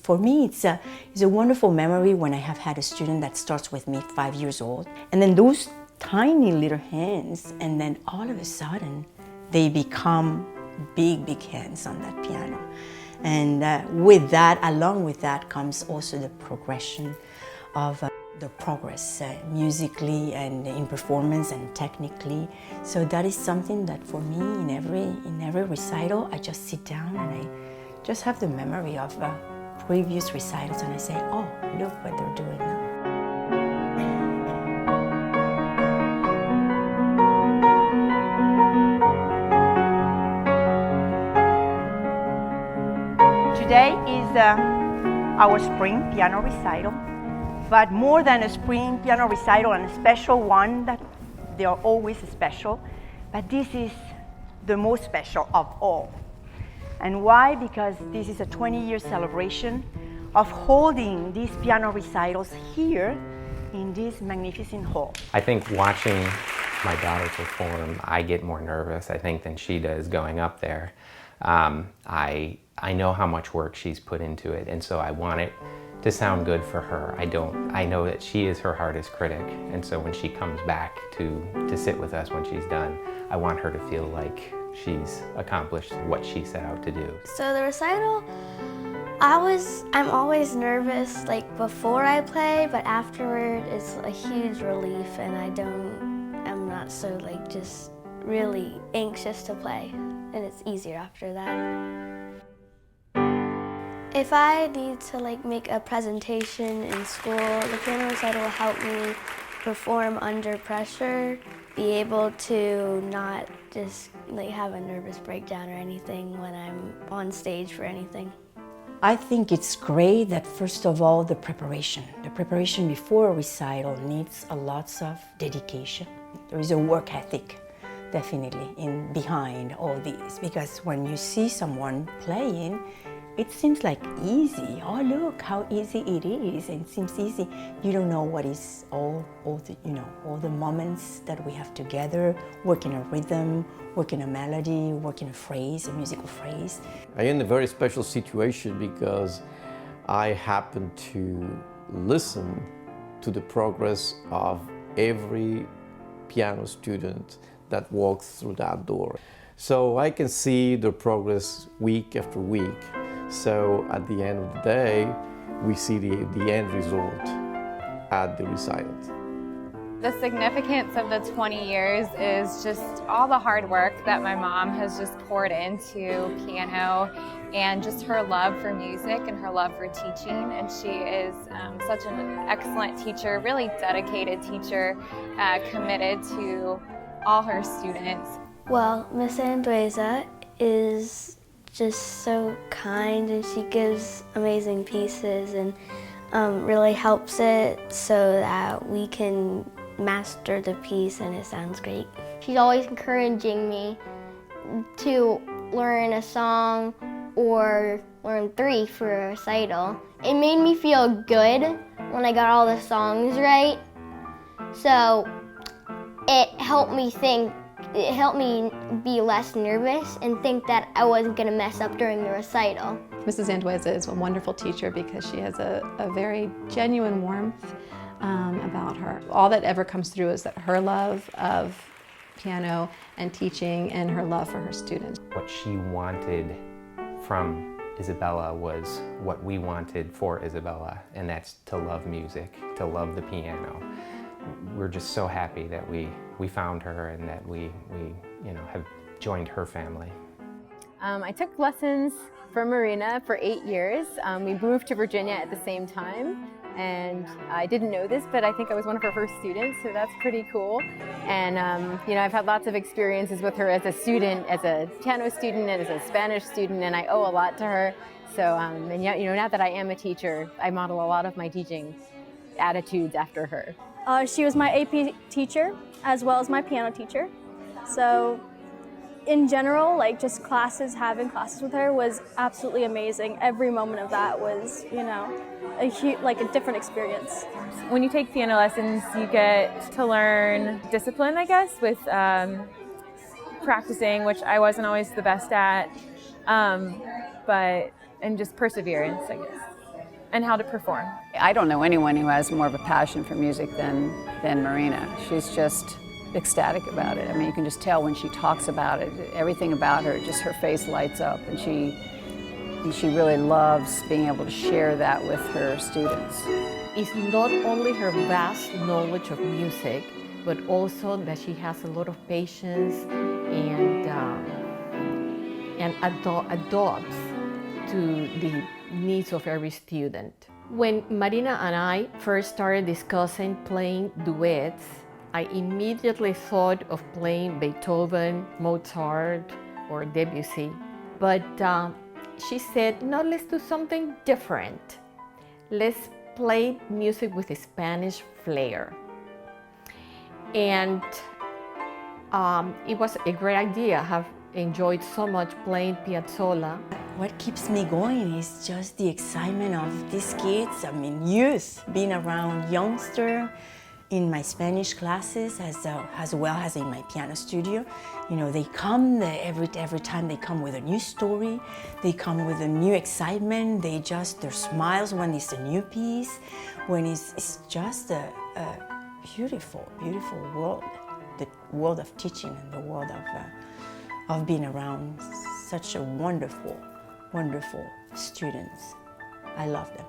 For me, it's a wonderful memory when I have had a student that starts with me 5 years old, and then those tiny little hands, and then all of a sudden, they become big, big hands on that piano. And with that, along with that, comes also the progression of the progress musically and in performance and technically. So that is something that for me, in every recital, I just sit down and I just have the memory of previous recitals, and I say, oh, look what they're doing now. Today is our spring piano recital, but more than a spring piano recital and a special one, that they are always special, but this is the most special of all. And why? Because this is a 20-year celebration of holding these piano recitals here in this magnificent hall. I think watching my daughter perform, I get more nervous, I think, than she does going up there. I know how much work she's put into it, and so I want it to sound good for her. I know that she is her hardest critic, and so when she comes back to sit with us when she's done, I want her to feel like she's accomplished what she set out to do. So the recital, I'm always nervous like before I play, but afterward it's a huge relief, and I'm not so like just really anxious to play, and it's easier after that. If I need to like make a presentation in school, the piano recital will help me perform under pressure, be able to not just like have a nervous breakdown or anything when I'm on stage for anything. I think it's great that first of all, the preparation before a recital needs a lots of dedication. There is a work ethic definitely behind all these, because when you see someone playing, it seems like easy. Oh, look how easy it is. It seems easy. You don't know what is all the moments that we have together, working a rhythm, working a melody, working a phrase, a musical phrase. I am in a very special situation because I happen to listen to the progress of every piano student that walks through that door. So I can see the progress week after week. So at the end of the day, we see the end result at the recital. The significance of the 20 years is just all the hard work that my mom has just poured into piano, and just her love for music and her love for teaching. And she is such an excellent teacher, really dedicated teacher, committed to all her students. Well, Miss Andueza is just so kind, and she gives amazing pieces and really helps it so that we can master the piece and it sounds great. She's always encouraging me to learn a song or learn 3 for a recital. It made me feel good when I got all the songs right, so it helped me be less nervous and think that I wasn't going to mess up during the recital. Mrs. Andueza is a wonderful teacher because she has a very genuine warmth about her. All that ever comes through is that her love of piano and teaching and her love for her students. What she wanted from Isabella was what we wanted for Isabella, and that's to love music, to love the piano. We're just so happy that we found her and that we have joined her family. I took lessons from Marina for 8 years. We moved to Virginia at the same time, and I didn't know this, but I think I was one of her first students, so that's pretty cool. And I've had lots of experiences with her as a student, as a piano student, and as a Spanish student, and I owe a lot to her. So, now that I am a teacher, I model a lot of my teaching attitudes after her. She was my AP teacher as well as my piano teacher. So in general, just having classes with her was absolutely amazing. Every moment of that was, a different experience. When you take piano lessons, you get to learn discipline, I guess, with practicing, which I wasn't always the best at, and just perseverance, I guess. and how to perform. I don't know anyone who has more of a passion for music than Marina. She's just ecstatic about it. I mean, you can just tell when she talks about it, everything about her, just her face lights up, and she really loves being able to share that with her students. It's not only her vast knowledge of music, but also that she has a lot of patience and adopts to the needs of every student. When Marina and I first started discussing playing duets, I immediately thought of playing Beethoven, Mozart, or Debussy. But she said, no, let's do something different. Let's play music with a Spanish flair. And it was a great idea. I have enjoyed so much playing Piazzolla. What keeps me going is just the excitement of these kids, I mean youth, being around youngsters in my Spanish classes as well as in my piano studio. You know, they come, every time they come with a new story, they come with a new excitement, their smiles when it's a new piece, when it's just a beautiful, beautiful world, the world of teaching and the world of being around such a wonderful, wonderful students. I love them.